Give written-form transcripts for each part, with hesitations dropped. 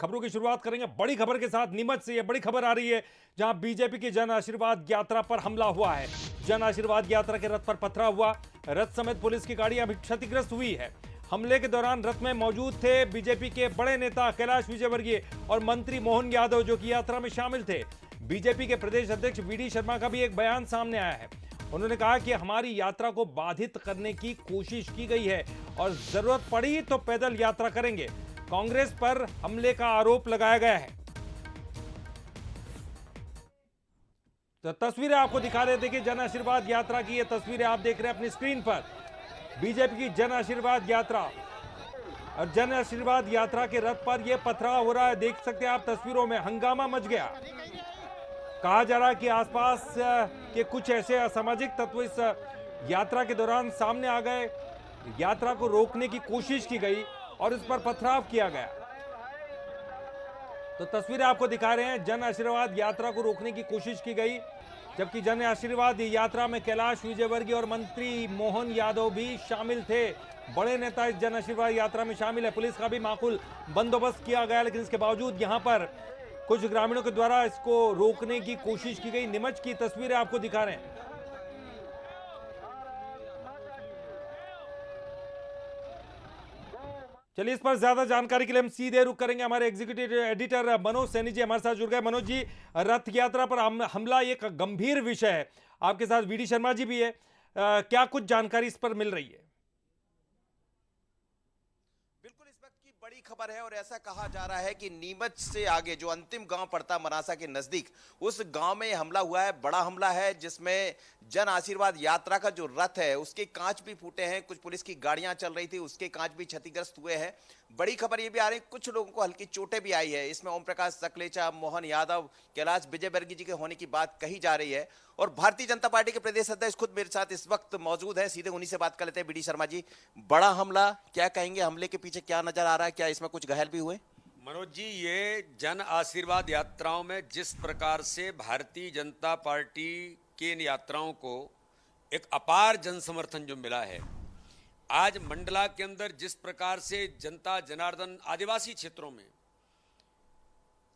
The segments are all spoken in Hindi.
खबरों की शुरुआत करेंगे बड़ी खबर के साथ। नीमच से ये बड़ी खबर आ रही है, जहां बीजेपी की जन आशीर्वाद यात्रा पर हमला हुआ है। जन आशीर्वाद यात्रा के रथ पर पथराव हुआ। रथ समेत पुलिस की गाड़ियां भी क्षतिग्रस्त हुई है। हमले के दौरान रथ में मौजूद थे बीजेपी के बड़े नेता कैलाश विजयवर्गीय और मंत्री मोहन यादव, जो कि यात्रा में शामिल थे। बीजेपी के प्रदेश अध्यक्ष वीडी शर्मा का भी एक बयान सामने आया है। उन्होंने कहा कि हमारी यात्रा को बाधित करने की कोशिश की गई है और जरूरत पड़ी तो पैदल यात्रा करेंगे। कांग्रेस पर हमले का आरोप लगाया गया है। तो तस्वीरें आपको दिखा रहे थे कि जन आशीर्वाद यात्रा की ये तस्वीरें आप देख रहे हैं अपनी स्क्रीन पर। बीजेपी की जन आशीर्वाद यात्रा और जन आशीर्वाद यात्रा के रथ पर यह पथराव हो रहा है। देख सकते हैं आप तस्वीरों में, हंगामा मच गया। कहा जा रहा है कि आसपास के कुछ ऐसे असामाजिक तत्व इस यात्रा के दौरान सामने आ गए। यात्रा को रोकने की कोशिश की गई और इस पर पथराव किया गया। तो तस्वीरें आपको दिखा रहे हैं, जन आशीर्वाद यात्रा को रोकने की कोशिश की गई, जबकि जन आशीर्वाद यात्रा में कैलाश विजयवर्गीय और मंत्री मोहन यादव भी शामिल थे। बड़े नेता इस जन आशीर्वाद यात्रा में शामिल है। पुलिस का भी माकूल बंदोबस्त किया गया, लेकिन इसके बावजूद यहां पर कुछ ग्रामीणों के द्वारा इसको रोकने की कोशिश की गई। नीमच की तस्वीरें आपको दिखा रहे हैं। चलिए, इस पर ज्यादा जानकारी के लिए हम सीधे रुख करेंगे। हमारे एग्जीक्यूटिव एडिटर मनोज सैनी जी हमारे साथ जुड़ गए। मनोज जी, रथ यात्रा पर हमला एक गंभीर विषय है। आपके साथ वीडी शर्मा जी भी है। क्या कुछ जानकारी इस पर मिल रही है? बिल्कुल, इस वक्त की बड़ी खबर है और ऐसा कहा जा रहा है कि नीमच से आगे जो अंतिम गांव पड़ता मनासा के नजदीक, उस गांव में हमला हुआ है। बड़ा हमला है जिसमें जन आशीर्वाद यात्रा का जो रथ है उसके कांच भी फूटे हैं। कुछ पुलिस की गाड़ियां चल रही थी, उसके कांच भी क्षतिग्रस्त हुए हैं। बड़ी खबर ये भी आ रही है कुछ लोगों को हल्की चोटें भी आई है। इसमें ओम प्रकाश सकलेचा, मोहन यादव, कैलाश विजयवर्गीय जी के होने की बात कही जा रही है। और भारतीय जनता पार्टी के प्रदेश अध्यक्ष खुद मेरे साथ इस वक्त मौजूद है। सीधे उन्हीं से बात कर लेते हैं। वीडी शर्मा जी, बड़ा हमला, क्या कहेंगे? हमले के पीछे क्या नजर आ रहा है? क्या इसमें कुछ घायल भी हुए? मनोज जी, ये जन आशीर्वाद यात्राओं में जिस प्रकार से भारतीय जनता पार्टी के इन यात्राओं को एक अपार जन समर्थन जो मिला है, आज मंडला के अंदर जिस प्रकार से जनता जनार्दन आदिवासी क्षेत्रों में,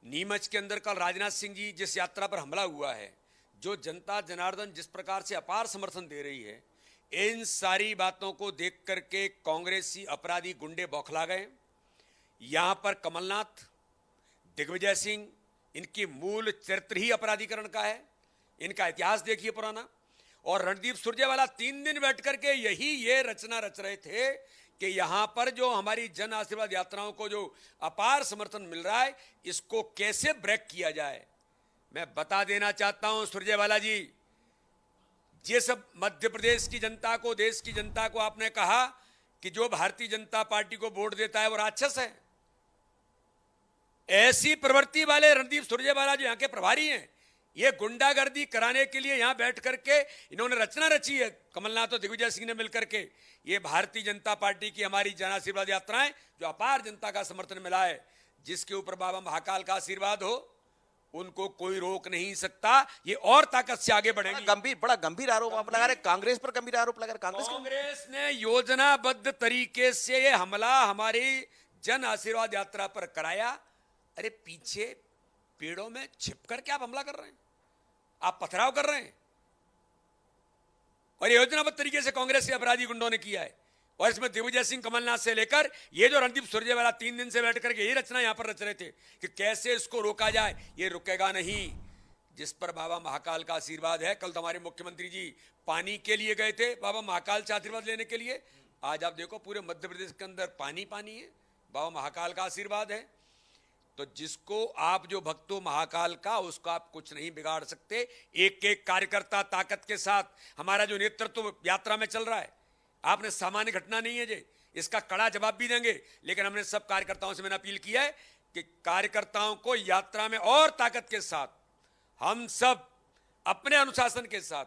नीमच के अंदर कल राजनाथ सिंह जी जिस यात्रा पर हमला हुआ है, जो जनता जनार्दन जिस प्रकार से अपार समर्थन दे रही है, इन सारी बातों को देख करके कांग्रेसी अपराधी गुंडे बौखला गए। यहां पर कमलनाथ, दिग्विजय सिंह, इनकी मूल चरित्र ही अपराधीकरण का है। इनका इतिहास देखिए पुराना। और रणदीप सुरजेवाला 3 दिन बैठ करके ये रचना रच रहे थे कि यहां पर जो हमारी जन आशीर्वाद यात्राओं को जो अपार समर्थन मिल रहा है, इसको कैसे ब्रेक किया जाए। मैं बता देना चाहता हूं सुरजेवाला जी, ये सब मध्य प्रदेश की जनता को, देश की जनता को आपने कहा कि जो भारतीय जनता पार्टी को वोट देता है वो राक्षस है। ऐसी प्रवृत्ति वाले रणदीप सुरजेवाला जो यहां के प्रभारी हैं, ये गुंडागर्दी कराने के लिए यहां बैठ करके इन्होंने रचना रची है। कमलनाथ और दिग्विजय सिंह ने मिलकर के ये भारतीय जनता पार्टी की हमारी जन आशीर्वाद यात्राएं जो अपार जनता का समर्थन मिला है, जिसके ऊपर बाबा महाकाल का आशीर्वाद हो, उनको कोई रोक नहीं सकता। ये और ताकत से आगे बढ़ेंगे। बड़ा गंभीर आरोप आप लगा रहे, कांग्रेस पर गंभीर आरोप लगा रहे। कांग्रेस ने योजनाबद्ध तरीके से ये हमला हमारी जन आशीर्वाद यात्रा पर कराया। अरे पीछे पेड़ों में छिप करके आप हमला कर रहे हैं, आप पथराव कर रहे हैं, और ये योजनाबद्ध तरीके से कांग्रेस के अपराधी गुंडों ने किया है। और इसमें दिग्विजय सिंह, कमलनाथ से लेकर ये जो रणदीप सुरजेवाला 3 दिन से बैठ करके यही रचना यहां पर रच रहे थे कि कैसे इसको रोका जाए। ये रुकेगा नहीं। जिस पर बाबा महाकाल का आशीर्वाद है, कल तो हमारे मुख्यमंत्री जी पानी के लिए गए थे बाबा महाकाल से आशीर्वाद लेने के लिए। आज आप देखो पूरे मध्य प्रदेश के अंदर पानी पानी है, बाबा महाकाल का आशीर्वाद है। तो जिसको आप जो भक्तों महाकाल का, उसको आप कुछ नहीं बिगाड़ सकते। एक एक कार्यकर्ता ताकत के साथ हमारा जो नेतृत्व यात्रा में चल रहा है, आपने सामान्य घटना नहीं है जी, इसका कड़ा जवाब भी देंगे। लेकिन हमने सब कार्यकर्ताओं से मैंने अपील किया है कि कार्यकर्ताओं को यात्रा में और ताकत के साथ, हम सब अपने अनुशासन के साथ,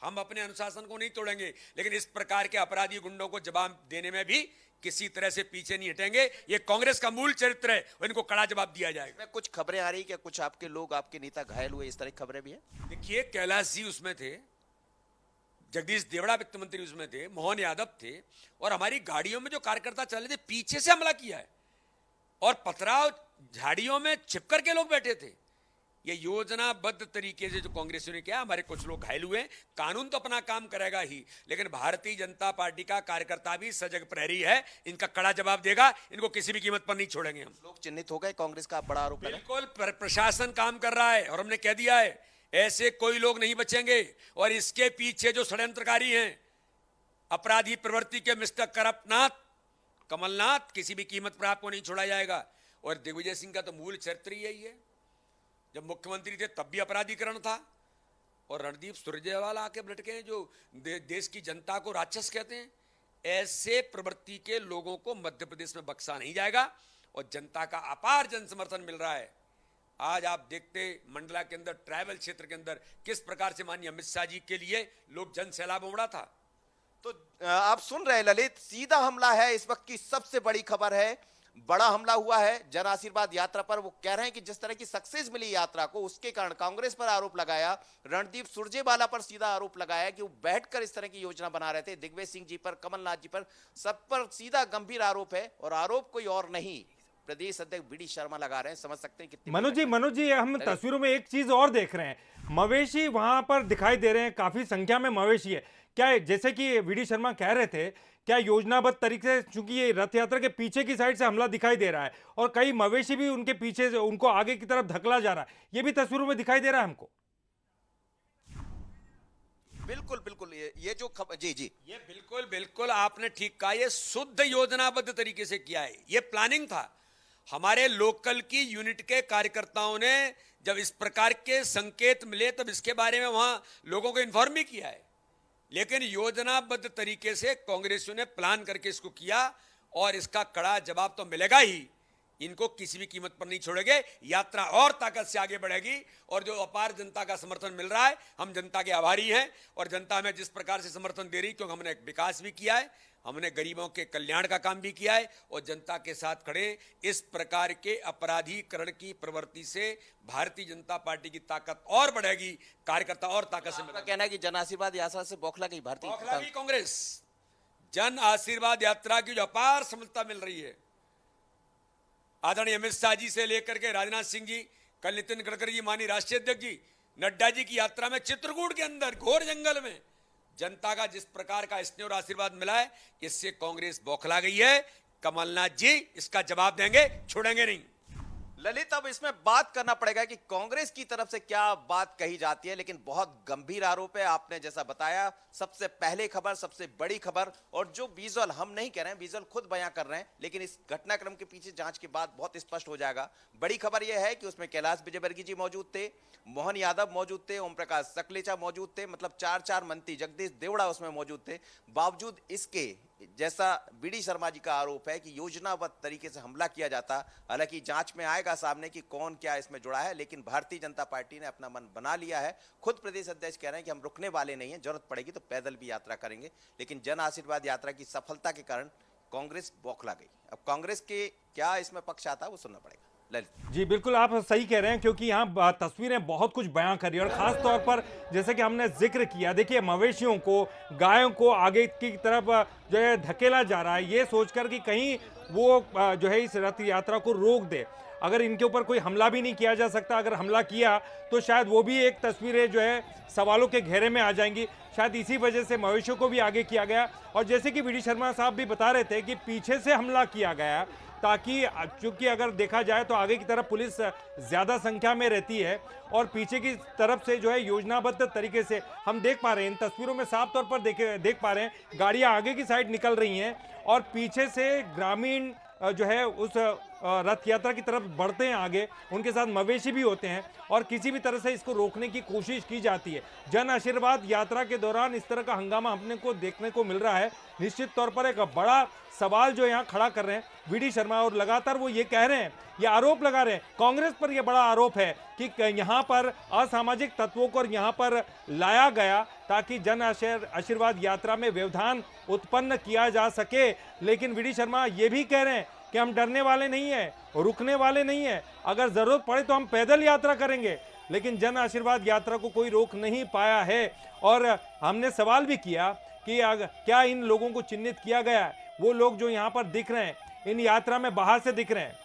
हम अपने अनुशासन को नहीं तोड़ेंगे, लेकिन इस प्रकार के अपराधी गुंडों को जवाब देने में भी किसी तरह से पीछे नहीं हटेंगे। ये कांग्रेस का मूल चरित्र है और इनको कड़ा जवाब दिया जाएगा। कुछ खबरें आ रही कि कुछ आपके लोग, आपके नेता घायल हुए, इस तरह की खबरें भी हैं? देखिए, कैलाश जी उसमें थे, जगदीश देवड़ा वित्त मंत्री उसमें थे, मोहन यादव थे, और हमारी गाड़ियों में जो कार्यकर्ता चल रहे थे, पीछे से हमला किया है और पथराव झाड़ियों में छिप करके लोग बैठे थे। ये योजनाबद्ध तरीके से जो कांग्रेसियों ने किया, हमारे कुछ लोग घायल हुए। कानून तो अपना काम करेगा ही, लेकिन भारतीय जनता पार्टी का कार्यकर्ता भी सजग प्रहरी है, इनका कड़ा जवाब देगा। इनको किसी भी कीमत पर नहीं छोड़ेंगे हम। लोग चिन्हित हो गए, कांग्रेस का बड़ा आरोप है। बिल्कुल प्रशासन काम कर रहा है और हमने कह दिया है ऐसे कोई लोग नहीं बचेंगे। और इसके पीछे जो षड्यंत्रकारी हैं, अपराधी प्रवृत्ति के मिस्टर करप्टनाथ कमलनाथ, किसी भी कीमत पर आपको नहीं छोड़ा जाएगा। और दिग्विजय सिंह का तो मूल चरित्र यही है, जब मुख्यमंत्री थे तब भी अपराधीकरण था। और रणदीप सुरजेवाला आके लटके हैं जो देश की जनता को राक्षस कहते हैं। ऐसे प्रवृत्ति के लोगों को मध्य प्रदेश में बख्शा नहीं जाएगा और जनता का अपार जन समर्थन मिल रहा है। आज आप देखते मंडला के अंदर, ट्राइबल क्षेत्र के अंदर किस प्रकार से माननीय अमित शाह जी के लिए लोग जन सैलाब उमड़ा था। तो आप सुन रहे हैं ललित, सीधा हमला है इस वक्त की सबसे बड़ी खबर है। बड़ा हमला हुआ है जन आशीर्वाद यात्रा पर। वो कह रहे हैं कि जिस तरह की सक्सेस मिली यात्रा को, उसके कारण कांग्रेस पर आरोप लगाया, रणदीप सुरजेवाला पर सीधा आरोप लगाया कि वो बैठकर इस तरह की योजना बना रहे थे। दिग्विजय सिंह जी पर, कमलनाथ जी पर, सब पर सीधा गंभीर आरोप है। और आरोप कोई और नहीं, प्रदेश अध्यक्ष बीडी शर्मा लगा रहे हैं। समझ सकते हैं कितनी। मनोज जी हम तस्वीरों में एक चीज और देख रहे हैं, मवेशी वहां पर दिखाई दे रहे हैं, काफी संख्या में मवेशी है। क्या जैसे कि बीडी शर्मा कह रहे थे, क्या योजनाबद्ध तरीके से, चूंकि ये रथ यात्रा के पीछे की साइड से हमला दिखाई दे रहा है और कई मवेशी भी उनके पीछे से उनको आगे की तरफ धकला जा रहा है, ये भी तस्वीरों में दिखाई दे रहा है हमको। बिल्कुल बिल्कुल, ये जो खबर, जी जी, ये बिल्कुल आपने ठीक कहा। ये शुद्ध योजनाबद्ध तरीके से किया है, ये प्लानिंग था। हमारे लोकल की यूनिट के कार्यकर्ताओं ने जब इस प्रकार के संकेत मिले तब इसके बारे में वहां लोगों को इन्फॉर्म भी किया है। लेकिन योजनाबद्ध तरीके से कांग्रेसियों ने प्लान करके इसको किया और इसका कड़ा जवाब तो मिलेगा ही। इनको किसी भी कीमत पर नहीं छोड़ेंगे। यात्रा और ताकत से आगे बढ़ेगी और जो अपार जनता का समर्थन मिल रहा है, हम जनता के आभारी हैं। और जनता हमें जिस प्रकार से समर्थन दे रही, क्योंकि हमने विकास भी किया है, हमने गरीबों के कल्याण का काम भी किया है और जनता के साथ खड़े। इस प्रकार के अपराधीकरण की प्रवृत्ति से भारतीय जनता पार्टी की ताकत और बढ़ेगी, कार्यकर्ता और ताकत से। आपका कहना है कि जन आशीर्वाद यात्रा से बौखला गई भारतीय कांग्रेस। जन आशीर्वाद यात्रा की जो अपार सफलता मिल रही है, आदरणीय अमित शाह जी से लेकर के राजनाथ सिंह जी, कल नितिन गडकरी जी, माननीय राष्ट्रीय अध्यक्ष जी, नड्डा जी की यात्रा में चित्रकूट के अंदर घोर जंगल में जनता का जिस प्रकार का स्नेह और आशीर्वाद मिला है, इससे कांग्रेस बौखला गई है। कमलनाथ जी इसका जवाब देंगे, छोड़ेंगे नहीं। ललित, अब इसमें बात करना पड़ेगा कि कांग्रेस की तरफ से क्या बात कही जाती है, लेकिन बहुत गंभीर आरोप है। आपने जैसा बताया, सबसे पहले खबर, सबसे बड़ी खबर, और जो विजुअल हम नहीं कह रहे हैं, विजुअल खुद बयां कर रहे हैं, लेकिन इस घटनाक्रम के पीछे जांच के बाद बहुत स्पष्ट हो जाएगा। बड़ी खबर यह है कि उसमें कैलाश विजयवर्गीय जी मौजूद थे, मोहन यादव मौजूद थे, ओम प्रकाश सकलेचा मौजूद थे, मतलब 4 मंत्री, जगदीश देवड़ा उसमें मौजूद थे। बावजूद इसके, जैसा बीडी शर्मा जी का आरोप है कि योजनाबद्ध तरीके से हमला किया जाता। हालांकि जांच में आएगा सामने कि कौन क्या इसमें जुड़ा है, लेकिन भारतीय जनता पार्टी ने अपना मन बना लिया है। खुद प्रदेश अध्यक्ष कह रहे हैं कि हम रुकने वाले नहीं हैं, जरूरत पड़ेगी तो पैदल भी यात्रा करेंगे। लेकिन जन आशीर्वाद यात्रा की सफलता के कारण कांग्रेस बौखला गई। अब कांग्रेस के क्या इसमें पक्ष आता है वो सुनना पड़ेगा। जी बिल्कुल, आप सही कह रहे हैं, क्योंकि यहाँ तस्वीरें बहुत कुछ बयां कर रही है। और खास तौर पर जैसे कि हमने जिक्र किया, देखिए मवेशियों को, गायों को आगे की तरफ जो है धकेला जा रहा है, ये सोचकर कि कहीं वो जो है इस रथ यात्रा को रोक दे। अगर इनके ऊपर कोई हमला भी नहीं किया जा सकता, अगर हमला किया तो शायद वो भी एक तस्वीरें जो है सवालों के घेरे में आ जाएंगी। शायद इसी वजह से मवेशियों को भी आगे किया गया। और जैसे कि बीडी शर्मा साहब भी बता रहे थे कि पीछे से हमला किया गया, ताकि चूंकि अगर देखा जाए तो आगे की तरफ पुलिस ज्यादा संख्या में रहती है और पीछे की तरफ से जो है योजनाबद्ध तरीके से हम देख पा रहे हैं, इन तस्वीरों में साफ तौर पर देख पा रहे हैं, गाड़ियां आगे की साइड निकल रही हैं और पीछे से ग्रामीण जो है उस रथ यात्रा की तरफ बढ़ते हैं आगे, उनके साथ मवेशी भी होते हैं और किसी भी तरह से इसको रोकने की कोशिश की जाती है। जन आशीर्वाद यात्रा के दौरान इस तरह का हंगामा अपने को देखने को मिल रहा है। निश्चित तौर पर एक बड़ा सवाल जो यहाँ खड़ा कर रहे हैं बीडी शर्मा, और लगातार वो ये कह रहे हैं, ये आरोप लगा रहे हैं, कांग्रेस पर यह बड़ा आरोप है कि यहाँ पर असामाजिक तत्वों को यहाँ पर लाया गया ताकि जन आशीर्वाद यात्रा में व्यवधान उत्पन्न किया जा सके। लेकिन बीडी शर्मा ये भी कह रहे हैं कि हम डरने वाले नहीं है, रुकने वाले नहीं है, अगर जरूरत पड़े तो हम पैदल यात्रा करेंगे। लेकिन जन आशीर्वाद यात्रा को कोई रोक नहीं पाया है। और हमने सवाल भी किया कि क्या इन लोगों को चिन्हित किया गया है, वो लोग जो यहाँ पर दिख रहे हैं इन यात्रा में बाहर से दिख रहे हैं।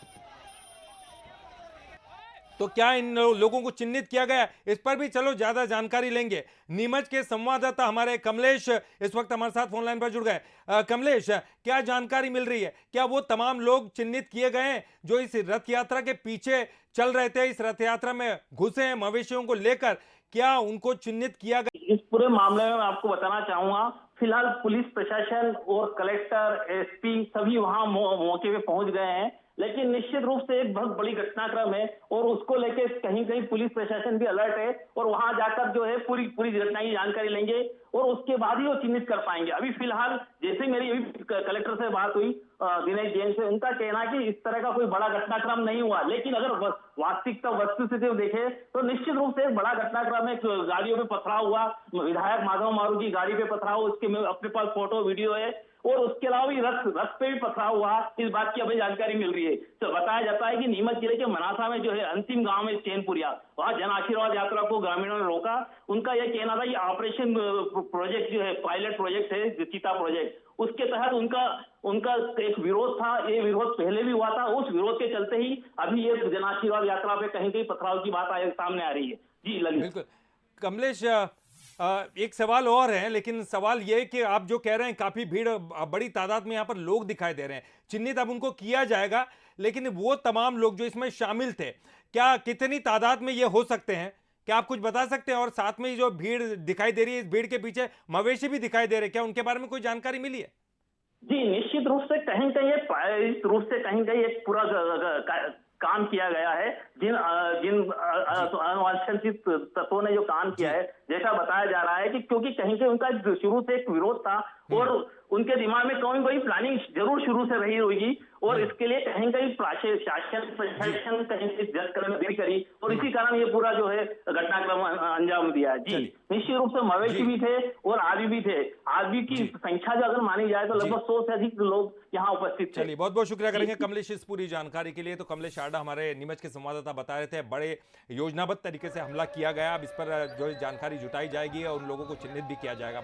तो क्या इन लोगों को चिन्हित किया गया? इस पर भी चलो ज्यादा जानकारी लेंगे। नीमच के संवाददाता हमारे कमलेश इस वक्त हमारे साथ फोन लाइन पर जुड़ गए। कमलेश, क्या जानकारी मिल रही है? क्या वो तमाम लोग चिन्हित किए गए हैं जो इस रथ यात्रा के पीछे चल रहे थे, इस रथ यात्रा में घुसे हैं मवेशियों को लेकर? क्या उनको चिन्हित किया गया? इस पूरे मामले में मैं आपको बताना चाहूंगा, फिलहाल पुलिस प्रशासन और कलेक्टर, एसपी सभी वहां मौके पे पहुंच गए हैं, लेकिन निश्चित रूप से एक बहुत बड़ी घटनाक्रम है और उसको लेके कहीं कहीं पुलिस प्रशासन भी अलर्ट है और वहां जाकर जो है पूरी पूरी घटना की जानकारी लेंगे और उसके बाद ही वो चिन्हित कर पाएंगे। अभी फिलहाल जैसे मेरी अभी कलेक्टर से बात हुई दिनेश जैन से, उनका कहना कि इस तरह का कोई बड़ा घटनाक्रम नहीं हुआ, लेकिन अगर वास्तविकता वस्तुस्थिति देखे तो निश्चित रूप से एक बड़ा घटनाक्रम है। गाड़ियों पे पथराव हुआ, विधायक माधव मारू की गाड़ी पे पथराव, उसके अपने पास फोटो वीडियो है और उसके अलावा भी रथ पे भी पथराव हुआ, इस बात की हमें जानकारी मिल रही है। तो बताया जाता है कि नीमच जिले के मनासा में जो है अंतिम गांव में चैनपुरिया, वहां जन आशीर्वाद यात्रा को ग्रामीणों ने रोका। उनका यह कहना था कि ऑपरेशन प्रोजेक्ट जो है, पायलट प्रोजेक्ट है चीता प्रोजेक्ट, उसके तहत उनका एक विरोध था। ये विरोध पहले भी हुआ था, उस विरोध के चलते ही अभी ये जन आशीर्वाद यात्रा पे कहीं कहीं पथराव की बात सामने आ रही है। जी ललित। बिल्कुल कमलेश, एक सवाल और है, लेकिन सवाल ये है कि आप जो कह रहे हैं काफी भीड़, बड़ी तादाद में यहाँ पर लोग दिखाई दे रहे हैं, चिन्हित अब उनको किया जाएगा, लेकिन वो तमाम लोग जो इसमें शामिल थे, क्या कितनी तादाद में ये हो सकते हैं? क्या आप कुछ बता सकते हैं? और साथ में जो भीड़ दिखाई दे रही है, इस भीड़ के पीछे मवेशी भी दिखाई दे रहे हैं, क्या उनके बारे में कोई जानकारी मिली है? जी निश्चित रूप से कहीं कहीं इस रूप से कहीं कहीं एक पूरा काम किया गया है। जिन अवांछित तत्वों ने जो काम किया है, जैसा बताया जा रहा है कि क्योंकि कहीं कहीं उनका शुरू से एक विरोध था और उनके दिमाग में कोई कोई प्लानिंग जरूर शुरू से रही होगी और इसके लिए कहीं कहीं शासन प्रशासन कहीं से जज करने में देरी करी और इसी कारण ये पूरा जो है घटनाक्रम अंजाम दिया है। जी निश्चित रूप से मवेशी भी थे और आदमी भी थे। आदमी की संख्या जो अगर मानी जाए तो लगभग 100 से अधिक लोग यहाँ उपस्थित थे। चलिए, बहुत बहुत शुक्रिया करेंगे कमलेश इस पूरी जानकारी के लिए। तो कमलेश आडा हमारे नीमच के संवाददाता बता रहे थे, बड़े योजनाबद्ध तरीके से हमला किया गया। अब इस पर जो जानकारी जुटाई जाएगी और उन लोगों को चिन्हित भी किया जाएगा।